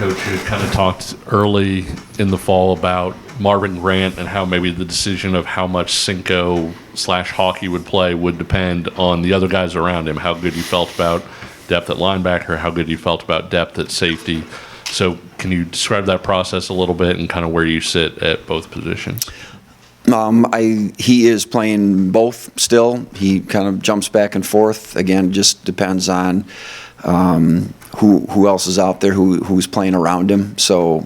Coach, you kind of talked early in the fall about Marvin Grant and how maybe the decision of how much Cinco/Hockey would play would depend on the other guys around him, how good you felt about depth at linebacker, how good you felt about depth at safety. So can you describe that process a little bit and kind of where you sit at both positions? He is playing both still. He kind of jumps back and forth. Again, just depends on who else is out there, who's playing around him. So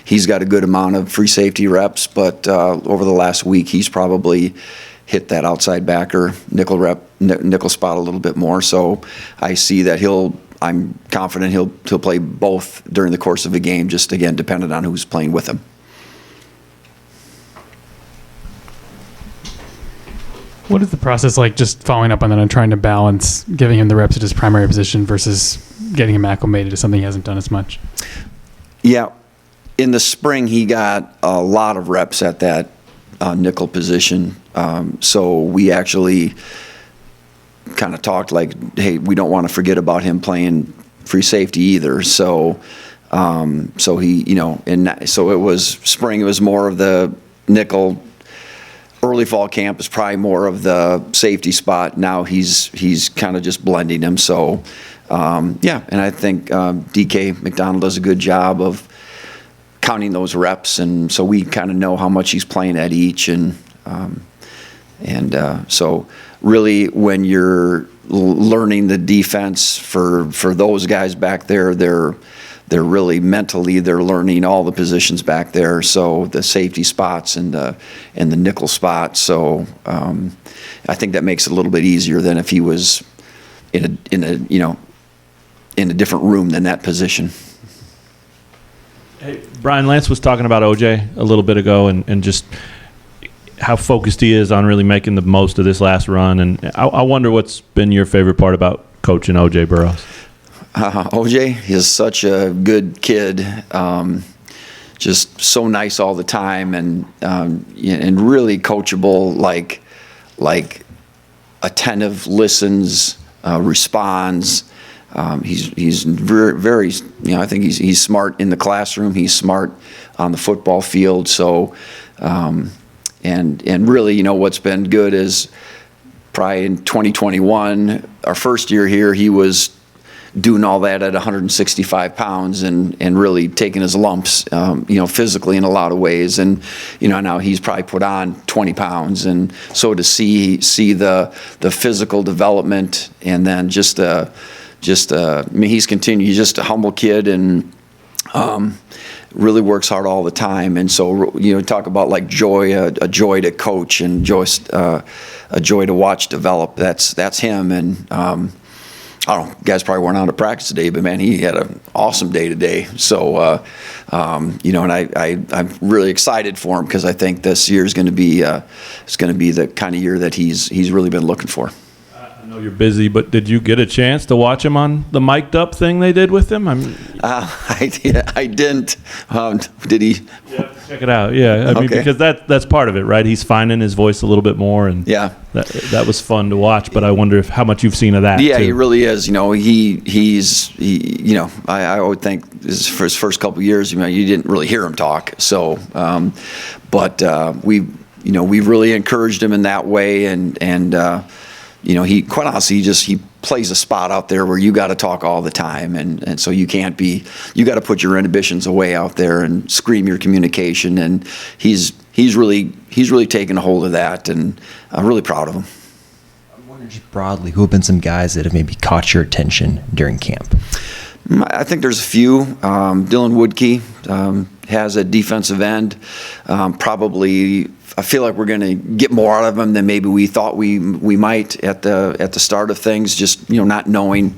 he's got a good amount of free safety reps, but over the last week he's probably hit that outside backer nickel spot a little bit more. So I see that I'm confident he'll play both during the course of a game, just again dependent on who's playing with him. What is the process like, just following up on that and trying to balance giving him the reps at his primary position versus getting him acclimated to something he hasn't done as much? Yeah. In the spring, he got a lot of reps at that nickel position. So we actually kind of talked like, hey, we don't want to forget about him playing free safety either. So he, so it was spring, it was more of the nickel. Early fall camp is probably more of the safety spot. Now he's kind of just blending them. So, and I think DK McDonald does a good job of counting those reps, and so we kind of know how much he's playing at each. And so really when you're learning the defense for those guys back there, they're really mentally, they're learning all the positions back there. So the safety spots and the nickel spots. So I think that makes it a little bit easier than if he was in a different room than that position. Hey, Brian, Lance was talking about OJ a little bit ago and just how focused he is on really making the most of this last run. And I wonder what's been your favorite part about coaching OJ Burroughs. OJ is such a good kid, just so nice all the time, and really coachable, like attentive, listens, responds. He's very I think he's smart in the classroom. He's smart on the football field. So, and really, what's been good is probably in 2021, our first year here, he was doing all that at 165 pounds and really taking his lumps, physically in a lot of ways. And, now he's probably put on 20 pounds. And so to see the physical development, and then he's continued, he's just a humble kid and really works hard all the time. And so, talk about like joy, a joy to coach and a joy to watch develop. That's him. And, I don't know, guys probably weren't out to practice today, but man, he had an awesome day today. So, and I'm really excited for him because I think this year is going to be the kind of year that he's really been looking for. I know you're busy, but did you get a chance to watch him on the mic'd up thing they did with him? I didn't. Did he? Yeah, check it out. Yeah, I mean, because that's part of it, right? He's finding his voice a little bit more, and yeah, that was fun to watch. But I wonder how much you've seen of that. Yeah, too. He really is. I would think for his first couple of years, you didn't really hear him talk. So, but we've really encouraged him in that way, and he quite honestly he plays a spot out there where you got to talk all the time, and so you got to put your inhibitions away out there and scream your communication, and he's really taken a hold of that, and I'm really proud of him. I'm wondering just broadly, who have been some guys that have maybe caught your attention during camp? I think there's a few. Dylan Woodkey has a defensive end. Probably, I feel like we're going to get more out of him than maybe we thought we might at the start of things. Just not knowing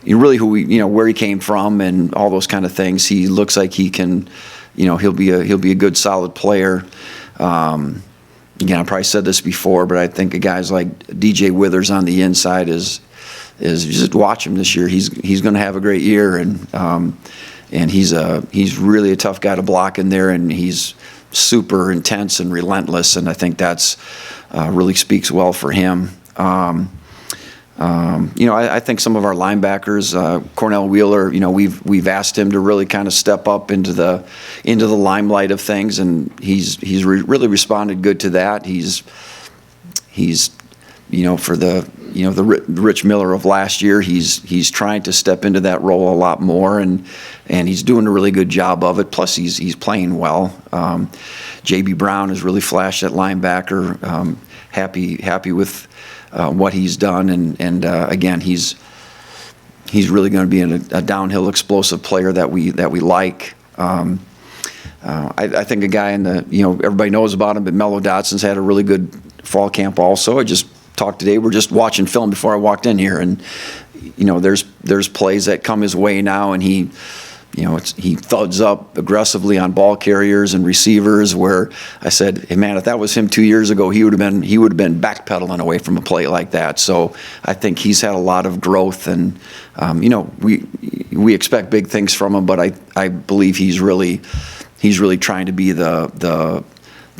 really where he came from and all those kind of things. He looks like he can. He'll be a good solid player. Again, I probably said this before, but I think guys like DJ Withers on the inside is just watch him this year. He's going to have a great year, and he's really a tough guy to block in there, and he's super intense and relentless, and I think that's really speaks well for him. I think some of our linebackers, Cornell Wheeler, we've asked him to really kind of step up into the limelight of things, and he's really responded good to that. He's for the Rich Miller of last year, he's trying to step into that role a lot more, and he's doing a really good job of it. Plus, he's playing well. J.B. Brown has really flashed at linebacker. Happy with what he's done, and again, he's really going to be a downhill explosive player that we like. I think a guy everybody knows about him, but Mello Dotson's had a really good fall camp also. I just talked today. We're just watching film before I walked in here, and there's plays that come his way now, and he thuds up aggressively on ball carriers and receivers. Where I said, "Hey man, if that was him 2 years ago, he would have been backpedaling away from a play like that." So I think he's had a lot of growth, and we expect big things from him, but I believe he's really trying to be the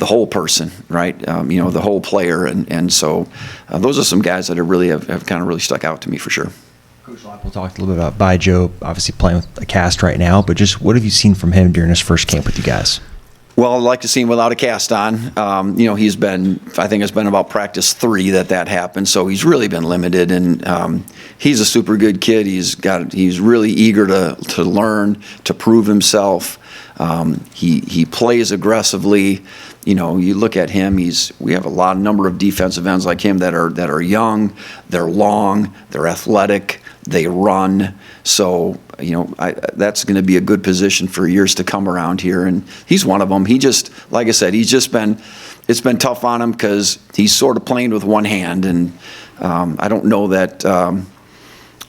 whole person, right? The whole player, and so those are some guys that have kind of really stuck out to me for sure. Coach Loppel talked a little bit about Bijo, obviously playing with a cast right now, but just what have you seen from him during his first camp with you guys? Well, I'd like to see him without a cast on. I think it's been about practice 3 that happened, so he's really been limited, and he's a super good kid. He's really eager to learn, to prove himself. He plays aggressively. You look at him. We have a number of defensive ends like him that are young, they're long, they're athletic, they run. So that's going to be a good position for years to come around here, and he's one of them. Like I said, it's been tough on him because he's sort of playing with one hand, and I don't know that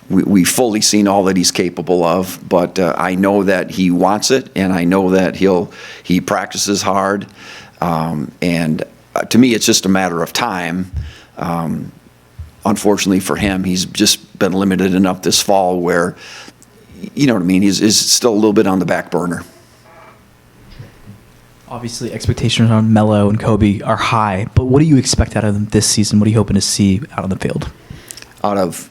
we've fully seen all that he's capable of, but I know that he wants it, and I know that he practices hard, and to me it's just a matter of time. Unfortunately for him, he's just been limited enough this fall where, you know what I mean, he's still a little bit on the back burner. Obviously, expectations on Mello and Kobe are high, but what do you expect out of them this season? What are you hoping to see out on the field? Out of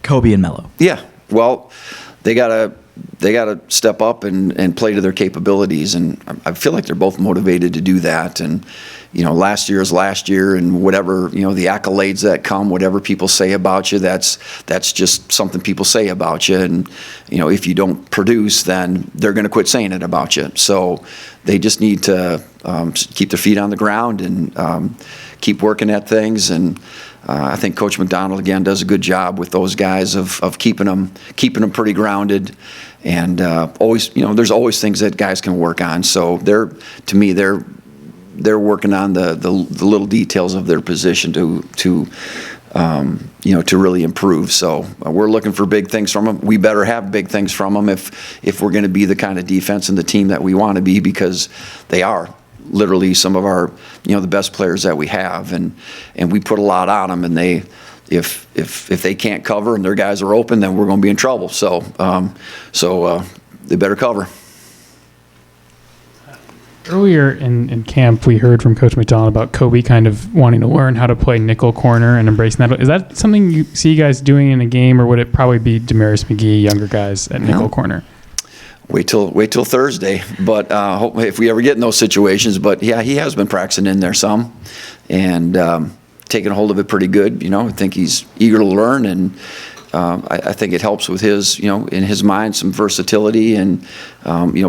Kobe and Mello. Yeah, well, they gotta step up and play to their capabilities, and I feel like they're both motivated to do that. And last year is last year, and whatever the accolades that come, whatever people say about you, that's just something people say about you. And if you don't produce, then they're going to quit saying it about you. So they just need to keep their feet on the ground and keep working at things. And I think Coach McDonald again does a good job with those guys of keeping them pretty grounded, and always there's always things that guys can work on. So they're working on the little details of their position to really improve. So we're looking for big things from them. We better have big things from them if we're going to be the kind of defense and the team that we want to be, because they are literally some of our the best players that we have, and we put a lot on them, and if they can't cover and their guys are open, then we're going to be in trouble. So they better cover. Earlier in camp, we heard from Coach McDonald about Kobe kind of wanting to learn how to play nickel corner and embracing that. Is that something you see you guys doing in a game, or would it probably be Damaris McGee, younger guys at nickel corner? Wait till Thursday, but if we ever get in those situations. But yeah, he has been practicing in there some, and taking a hold of it pretty good. I think he's eager to learn, and I think it helps with his, in his mind, some versatility, and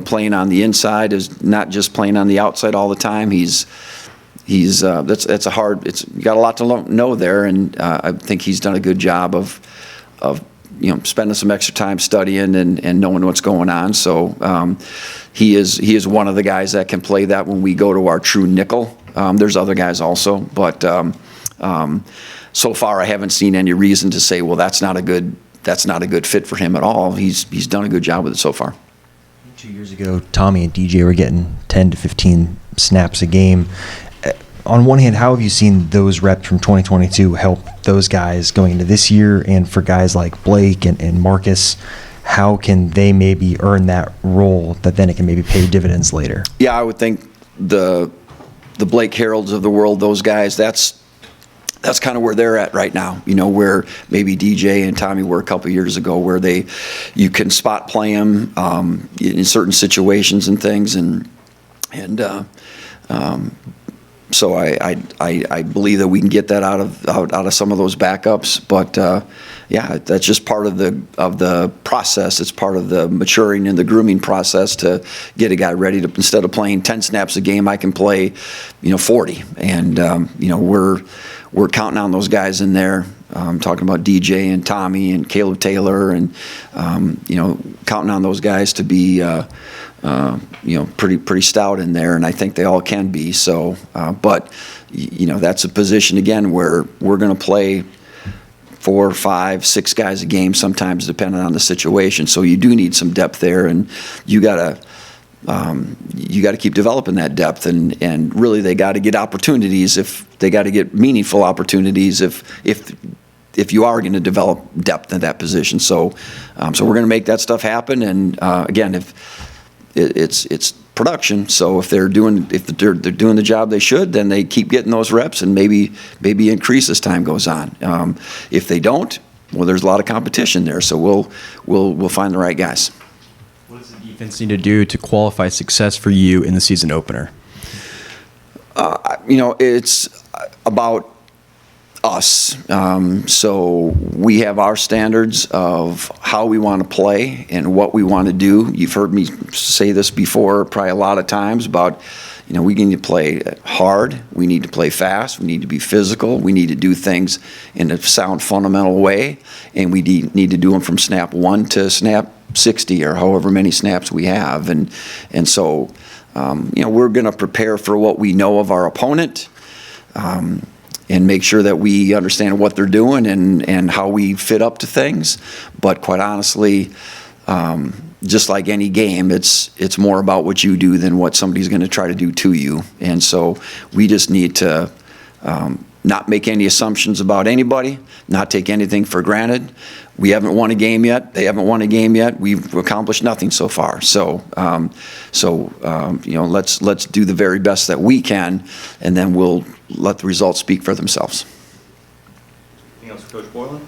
playing on the inside is not just playing on the outside all the time. That's a hard. You got a lot to know there, and I think he's done a good job of spending some extra time studying and knowing what's going on. So he is one of the guys that can play that when we go to our true nickel. There's other guys also, but so far I haven't seen any reason to say, well, that's not a good fit for him at all. He's done a good job with it so far. 2 years ago, Tommy and DJ were getting 10 to 15 snaps a game. On one hand, how have you seen those reps from 2022 help those guys going into this year? And for guys like Blake and Marcus, how can they maybe earn that role that then it can maybe pay dividends later? Yeah, I would think the Blake Harolds of the world, those guys, that's that's kind of where they're at right now, where maybe DJ and Tommy were a couple years ago, where you can spot play them in certain situations and things, so I believe that we can get that out of some of those backups, but yeah, that's just part of the process. It's part of the maturing and the grooming process to get a guy ready to, instead of playing 10 snaps a game, I can play 40, and we're counting on those guys in there. Talking about DJ and Tommy and Caleb Taylor, and counting on those guys to be pretty stout in there, and I think they all can be. So, but that's a position again where we're going to play 4, 5, 6 guys a game, sometimes depending on the situation. So you do need some depth there, and you got to keep developing that depth, and really they got to get opportunities, if they got to get meaningful opportunities if you are going to develop depth in that position. So we're going to make that stuff happen, and again, if it's production, so if they're doing the job they should, then they keep getting those reps and maybe increase as time goes on. If they don't, well, there's a lot of competition there, so we'll find the right guys. What does the defense need to do to qualify success for you in the season opener? It's about us. So we have our standards of how we want to play and what we want to do. You've heard me say this before probably a lot of times about, we need to play hard, we need to play fast, we need to be physical, we need to do things in a sound fundamental way, and we need to do them from snap 1 to snap 60 or however many snaps we have. And so we're going to prepare for what we know of our opponent, and make sure that we understand what they're doing and how we fit up to things. But quite honestly, just like any game, it's more about what you do than what somebody's going to try to do to you. And so we just need to not make any assumptions about anybody, not take anything for granted. We haven't won a game yet. They haven't won a game yet. We've accomplished nothing so far. So, let's do the very best that we can, and then we'll let the results speak for themselves. Anything else for Coach Borland?